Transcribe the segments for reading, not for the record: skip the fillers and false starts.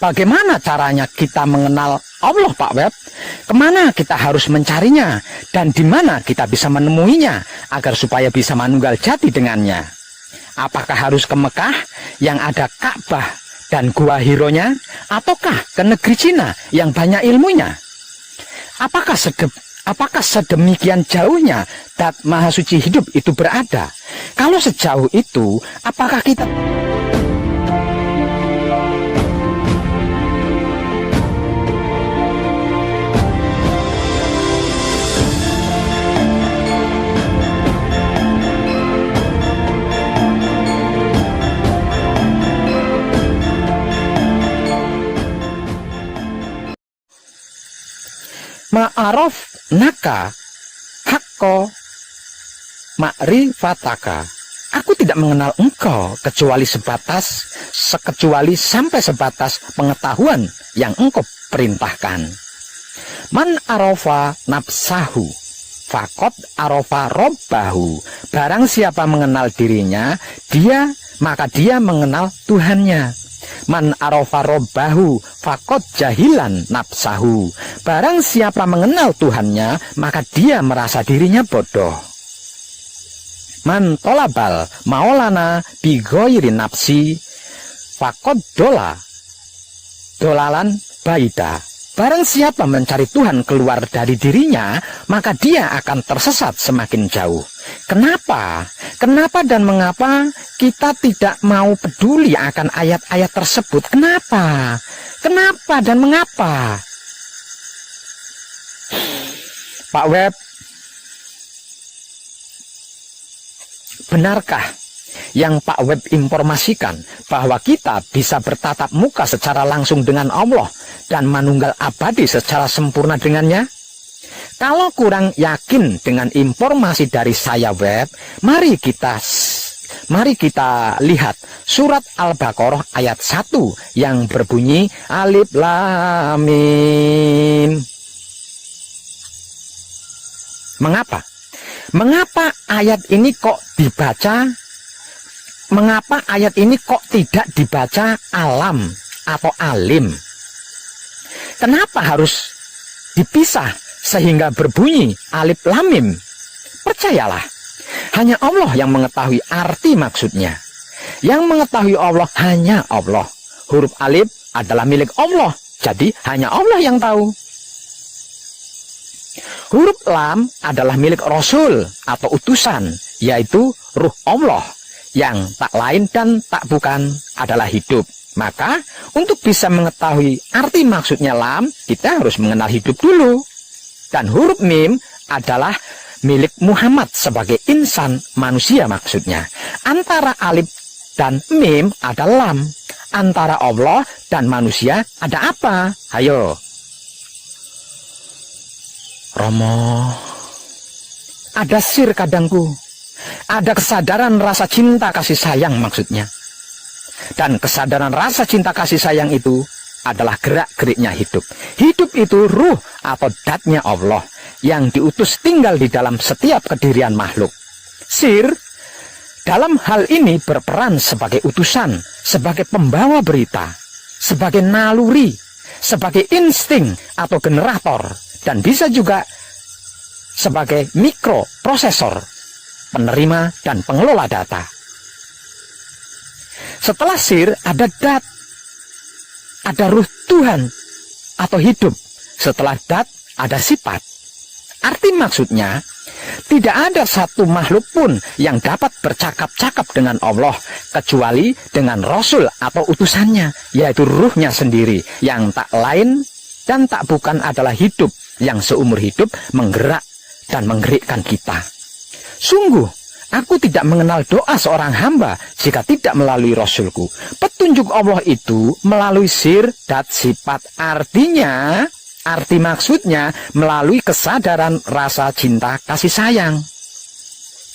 Bagaimana caranya kita mengenal Allah, Pak Web? Kemana kita harus mencarinya? Dan di mana kita bisa menemuinya agar supaya bisa manunggal jati dengannya? Apakah harus ke Mekah yang ada Ka'bah dan Gua Hironya? Ataukah ke negeri Cina yang banyak ilmunya? Apakah sedemikian jauhnya Dat Maha Suci hidup itu berada? Kalau sejauh itu, apakah kita... Ma'arof naka hakko ma'rifataka. Aku tidak mengenal engkau kecuali sampai sebatas pengetahuan yang engkau perintahkan. Man arofa nafsahu fakot arofa robbahu. Barang siapa mengenal dirinya, maka dia mengenal Tuhannya. Man arofa robbahu fakot jahilan nafsahu. Barang siapa mengenal Tuhannya, maka dia merasa dirinya bodoh. Man tolabal maulana bigoiri nafsi fakot dolalan baida. Barang siapa mencari Tuhan keluar dari dirinya, maka dia akan tersesat semakin jauh. Kenapa? Kenapa dan mengapa kita tidak mau peduli akan ayat-ayat tersebut? Kenapa? Kenapa dan mengapa? Pak Web, benarkah yang Pak Web informasikan bahwa kita bisa bertatap muka secara langsung dengan Allah dan manunggal abadi secara sempurna dengannya? Kalau kurang yakin dengan informasi dari saya Web, mari kita lihat surat Al-Baqarah ayat 1 yang berbunyi Alif Lam Mim. Mengapa? Mengapa ayat ini kok dibaca? Mengapa ayat ini kok tidak dibaca alam atau alim? Kenapa harus dipisah sehingga berbunyi Alif Lam Mim? Percayalah, hanya Allah yang mengetahui arti maksudnya. Yang mengetahui Allah hanya Allah. Huruf alif adalah milik Allah, jadi hanya Allah yang tahu. Huruf lam adalah milik Rasul atau utusan, yaitu ruh Allah, yang tak lain dan tak bukan adalah hidup. Maka untuk bisa mengetahui arti maksudnya lam, kita harus mengenal hidup dulu. Dan huruf mim adalah milik Muhammad sebagai insan manusia maksudnya. Antara alif dan mim ada lam. Antara Allah dan manusia ada apa? Ayo. Romo, ada sir kadangku. Ada kesadaran rasa cinta kasih sayang maksudnya. Dan kesadaran rasa cinta kasih sayang itu adalah gerak-geriknya hidup. Hidup itu ruh atau datnya Allah yang diutus tinggal di dalam setiap kedirian makhluk. Sir dalam hal ini berperan sebagai utusan, sebagai pembawa berita, sebagai naluri, sebagai insting atau generator, dan bisa juga sebagai mikroprosesor, penerima dan pengelola data. Setelah sir ada dat, ada ruh Tuhan atau hidup. Setelah dat ada sifat. Arti maksudnya, tidak ada satu makhluk pun yang dapat bercakap-cakap dengan Allah kecuali dengan Rasul atau utusannya, yaitu ruhnya sendiri yang tak lain dan tak bukan adalah hidup yang seumur hidup menggerak dan menggerikkan kita. Sungguh, aku tidak mengenal doa seorang hamba jika tidak melalui Rasulku. Petunjuk Allah itu melalui sir dan sifat. Artinya, arti maksudnya melalui kesadaran rasa cinta kasih sayang.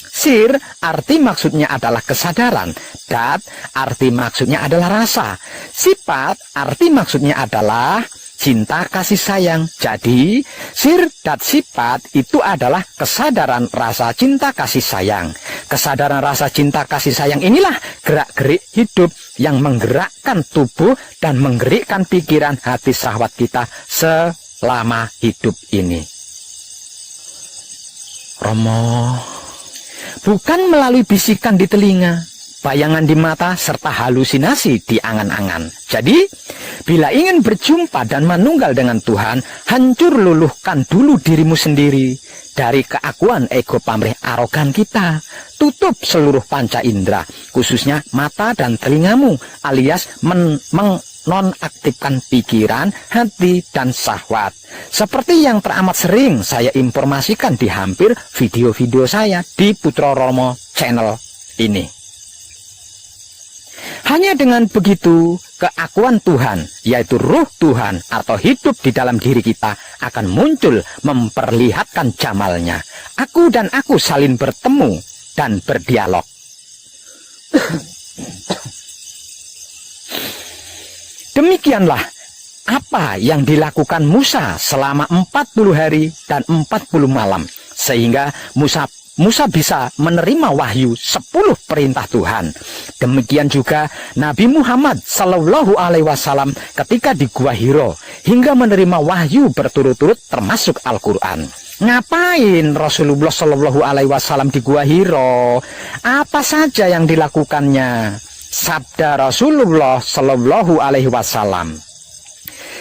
Sir, arti maksudnya adalah kesadaran. Dat, arti maksudnya adalah rasa. Sifat, arti maksudnya adalah cinta kasih sayang. Jadi, sir dan sifat itu adalah kesadaran rasa cinta kasih sayang. Kesadaran rasa cinta kasih sayang inilah gerak-gerik hidup yang menggerakkan tubuh dan menggerakkan pikiran, hati, syahwat kita selama hidup ini. Romo, bukan melalui bisikan di telinga, bayangan di mata, serta halusinasi di angan-angan. Jadi, bila ingin berjumpa dan manunggal dengan Tuhan, hancur luluhkan dulu dirimu sendiri dari keakuan ego pamrih arogan kita. Tutup seluruh panca indera, khususnya mata dan telingamu, alias menonaktifkan pikiran, hati, dan syahwat. Seperti yang teramat sering saya informasikan di hampir video-video saya di Putra Romo channel ini. Hanya dengan begitu, keakuan Tuhan, yaitu ruh Tuhan atau hidup di dalam diri kita, akan muncul memperlihatkan jamalnya. Aku dan aku saling bertemu dan berdialog. Demikianlah apa yang dilakukan Musa selama 40 hari dan 40 malam, sehingga Musa bisa menerima wahyu 10 perintah Tuhan. Demikian juga Nabi Muhammad Sallallahu Alaihi Wasallam ketika di Gua Hiro, hingga menerima wahyu berturut-turut termasuk Al-Quran. Ngapain Rasulullah Sallallahu Alaihi Wasallam di Gua Hiro? Apa saja yang dilakukannya? Sabda Rasulullah Sallallahu Alaihi Wasallam,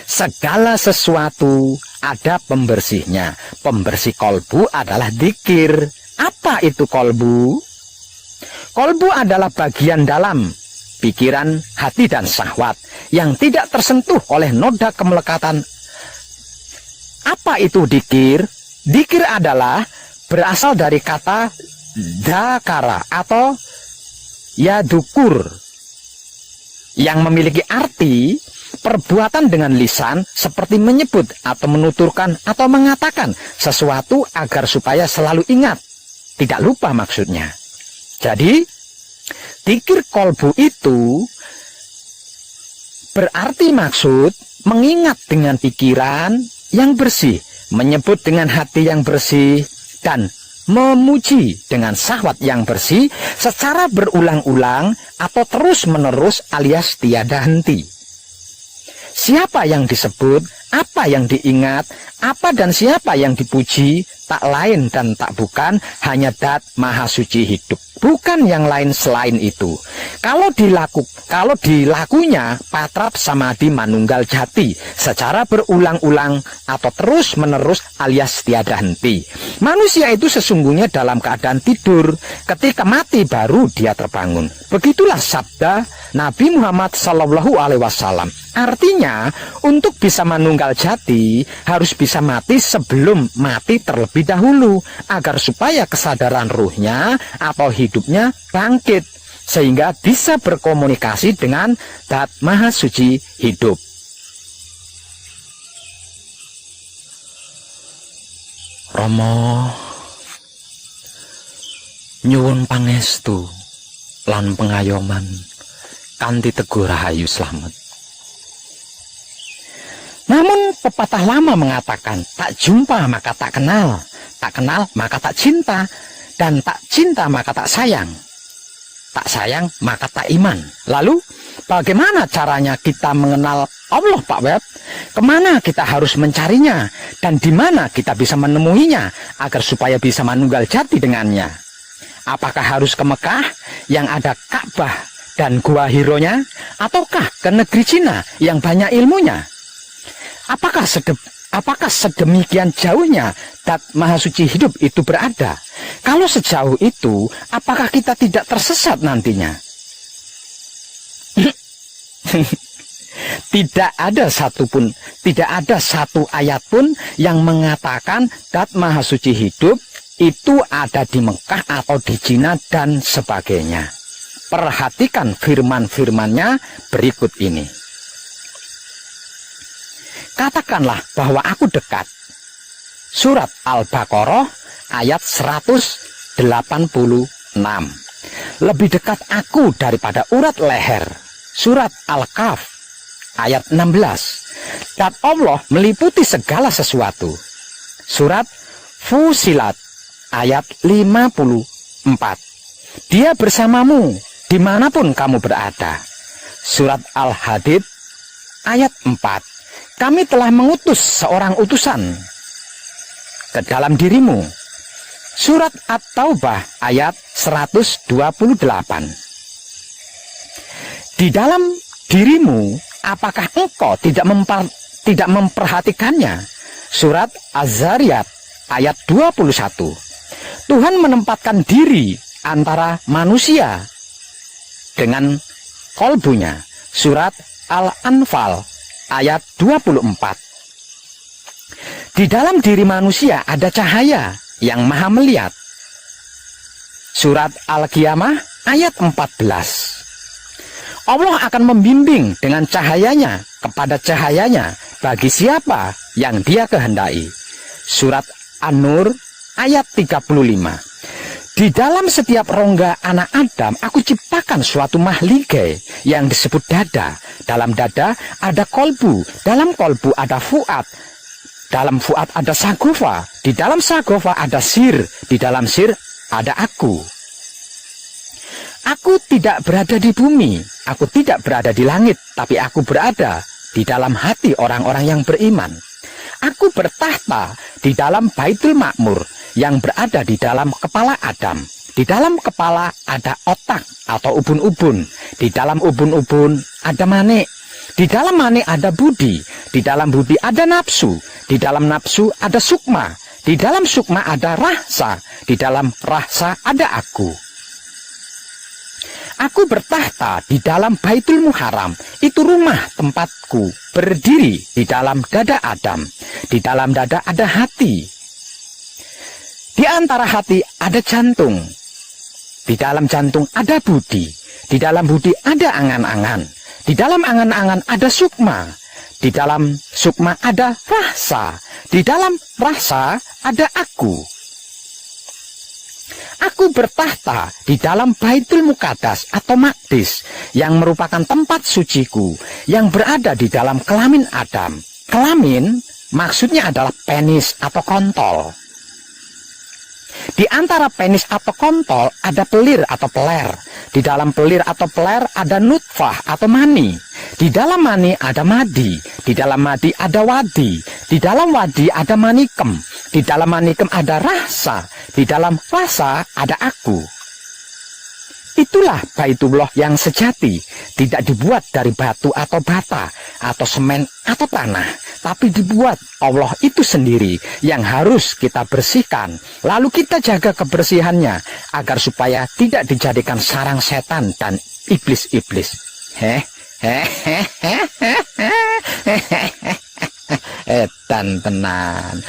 segala sesuatu ada pembersihnya. Pembersih kolbu adalah dzikir. Apa itu kolbu? Kolbu adalah bagian dalam pikiran, hati, dan syahwat yang tidak tersentuh oleh noda kemelekatan. Apa itu dzikir? Dzikir adalah berasal dari kata dzakara atau yadukur, yang memiliki arti perbuatan dengan lisan, seperti menyebut atau menuturkan atau mengatakan sesuatu agar supaya selalu ingat, tidak lupa maksudnya. Jadi, dzikir kolbu itu berarti maksud mengingat dengan pikiran yang bersih, menyebut dengan hati yang bersih, dan memuji dengan syahwat yang bersih secara berulang-ulang atau terus-menerus alias tiada henti. Siapa yang disebut, apa yang diingat, apa dan siapa yang dipuji, tak lain dan tak bukan, hanya Dat Maha Suci hidup, bukan yang lain selain itu. Kalau dilakunya patrap samadhi manunggal jati secara berulang-ulang atau terus-menerus alias tiada henti. Manusia itu sesungguhnya dalam keadaan tidur, ketika mati baru dia terbangun. Begitulah sabda Nabi Muhammad Sallallahu Alaihi Wasallam. Artinya, untuk bisa manunggal jati harus bisa mati sebelum mati terlebih dahulu, agar supaya kesadaran ruhnya atau hidupnya bangkit, sehingga bisa berkomunikasi dengan Dat Maha Suci hidup. Romo nyuwun pangestu lan pengayoman kanthi Teguh Rahayu Slamet. Namun pepatah lama mengatakan, tak jumpa maka tak kenal maka tak cinta, dan tak cinta maka tak sayang maka tak iman. Lalu bagaimana caranya kita mengenal Allah, Pak Web? Kemana kita harus mencarinya, dan di mana kita bisa menemuinya agar supaya bisa manunggal jati dengannya? Apakah harus ke Mekah yang ada Ka'bah dan Gua Hironya, ataukah ke negeri Cina yang banyak ilmunya? Apakah sedemikian jauhnya Dat Maha Suci hidup itu berada? Kalau sejauh itu, apakah kita tidak tersesat nantinya? Tidak ada satu ayat pun yang mengatakan Dat Maha Suci hidup itu ada di Mekah atau di Cina dan sebagainya. Perhatikan firman-firmannya berikut ini. Katakanlah bahwa aku dekat. Surat Al-Baqarah ayat 186. Lebih dekat aku daripada urat leher. Surat Al-Kahf ayat 16. Dan Allah meliputi segala sesuatu. Surat Fusilat ayat 54. Dia bersamamu dimanapun kamu berada. Surat Al-Hadid ayat 4. Kami telah mengutus seorang utusan ke dalam dirimu. Surat At-Taubah ayat 128. Di dalam dirimu, apakah engkau tidak memperhatikannya? Surat Az-Zariyat ayat 21. Tuhan menempatkan diri antara manusia dengan kolbunya. Surat Al-Anfal ayat 24. Di dalam diri manusia ada cahaya yang maha melihat. Surat Al-Qiyamah ayat 14. Allah akan membimbing dengan cahayanya kepada cahayanya bagi siapa yang dia kehendaki. Surat An-Nur ayat 35. Di dalam setiap rongga anak Adam, aku ciptakan suatu mahligai yang disebut dada. Dalam dada ada kolbu, dalam kolbu ada fuad, dalam fuad ada sagofa, di dalam sagofa ada sir, di dalam sir ada aku. Aku tidak berada di bumi, aku tidak berada di langit, tapi aku berada di dalam hati orang-orang yang beriman. Aku bertahta di dalam Baitul Makmur yang berada di dalam kepala Adam. Di dalam kepala ada otak atau ubun-ubun. Di dalam ubun-ubun ada manik. Di dalam manik ada budi. Di dalam budi ada nafsu. Di dalam nafsu ada sukma. Di dalam sukma ada rasa. Di dalam rasa ada aku. Aku bertahta di dalam Baitul Muharram, itu rumah tempatku berdiri di dalam dada Adam. Di dalam dada ada hati. Di antara hati ada jantung. Di dalam jantung ada budi. Di dalam budi ada angan-angan. Di dalam angan-angan ada sukma. Di dalam sukma ada rasa. Di dalam rasa ada aku. Aku bertahta di dalam Baitul Muqaddas atau Maqdis yang merupakan tempat suciku yang berada di dalam kelamin Adam. Kelamin maksudnya adalah penis atau kontol. Di antara penis atau kontol ada pelir atau peler. Di dalam pelir atau peler ada nutfah atau mani. Di dalam mani ada madi. Di dalam madi ada wadi. Di dalam wadi ada manikem. Di dalam manikem ada rasa. Di dalam rasa ada aku. Itulah Baitullah yang sejati, tidak dibuat dari batu atau bata, atau semen atau tanah, tapi dibuat Allah itu sendiri yang harus kita bersihkan. Lalu kita jaga kebersihannya, agar supaya tidak dijadikan sarang setan dan iblis-iblis. Edan tenan.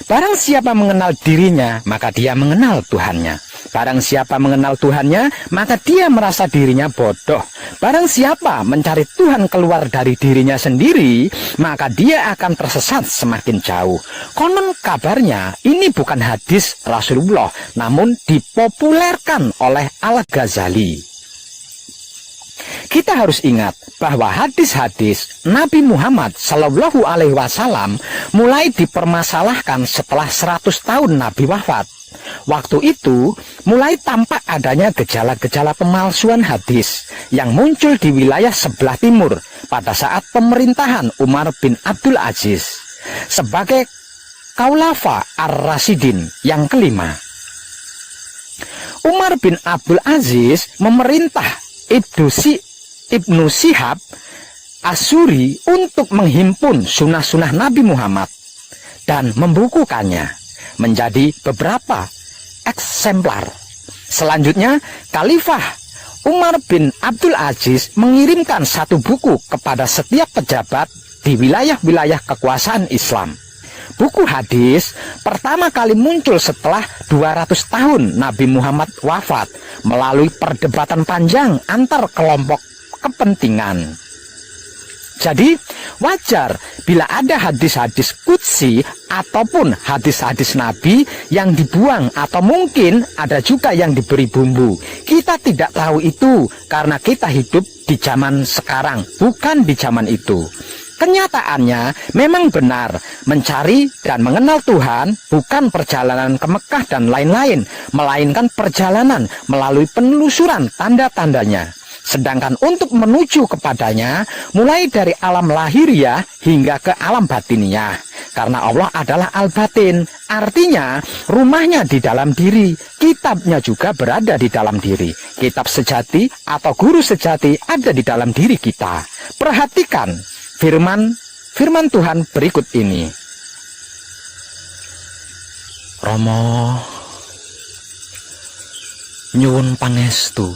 Barang siapa mengenal dirinya, maka dia mengenal Tuhannya. Barang siapa mengenal Tuhannya, maka dia merasa dirinya bodoh. Barang siapa mencari Tuhan keluar dari dirinya sendiri, maka dia akan tersesat semakin jauh. Konon kabarnya, ini bukan hadis Rasulullah, namun dipopulerkan oleh Al-Ghazali. Kita harus ingat bahwa hadis-hadis Nabi Muhammad Shallallahu Alaihi Wasallam mulai dipermasalahkan setelah 100 tahun Nabi wafat. Waktu itu mulai tampak adanya gejala-gejala pemalsuan hadis yang muncul di wilayah sebelah timur pada saat pemerintahan Umar bin Abdul Aziz sebagai Khulafa Ar-Rasyidin yang kelima. Umar bin Abdul Aziz memerintah Ibnu Syihab Asyuri untuk menghimpun sunnah-sunnah Nabi Muhammad dan membukukannya menjadi beberapa eksemplar. Selanjutnya, Khalifah Umar bin Abdul Aziz mengirimkan satu buku kepada setiap pejabat di wilayah-wilayah kekuasaan Islam. Buku hadis pertama kali muncul setelah 200 tahun Nabi Muhammad wafat melalui perdebatan panjang antar kelompok kepentingan. Jadi wajar bila ada hadis-hadis qudsi ataupun hadis-hadis Nabi yang dibuang, atau mungkin ada juga yang diberi bumbu. Kita tidak tahu itu karena kita hidup di zaman sekarang, bukan di zaman itu. Kenyataannya memang benar, mencari dan mengenal Tuhan bukan perjalanan ke Mekah dan lain-lain, melainkan perjalanan melalui penelusuran tanda-tandanya. Sedangkan untuk menuju kepadanya, mulai dari alam lahiriah hingga ke alam batiniah. Karena Allah adalah al-batin, artinya rumahnya di dalam diri, kitabnya juga berada di dalam diri. Kitab sejati atau guru sejati ada di dalam diri kita. Perhatikan firman Tuhan berikut ini. Romo nyuwun pangestu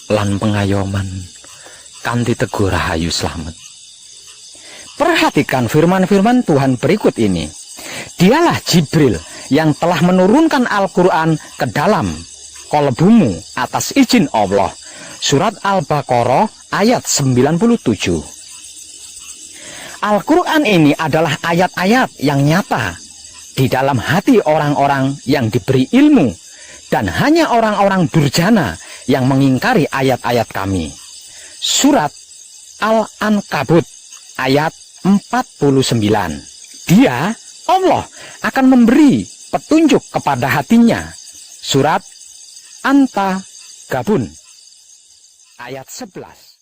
lan pengayoman kanthi teguh rahayu slamet. Perhatikan firman-firman Tuhan berikut ini. Dialah Jibril yang telah menurunkan Al-Quran ke dalam kolbumu atas izin Allah. Surat Al-Baqarah ayat 97. Al-Quran ini adalah ayat-ayat yang nyata di dalam hati orang-orang yang diberi ilmu, dan hanya orang-orang durjana yang mengingkari ayat-ayat kami. Surat Al-Ankabut ayat 49. Dia, Allah, akan memberi petunjuk kepada hatinya. Surat An-Gabun ayat 11.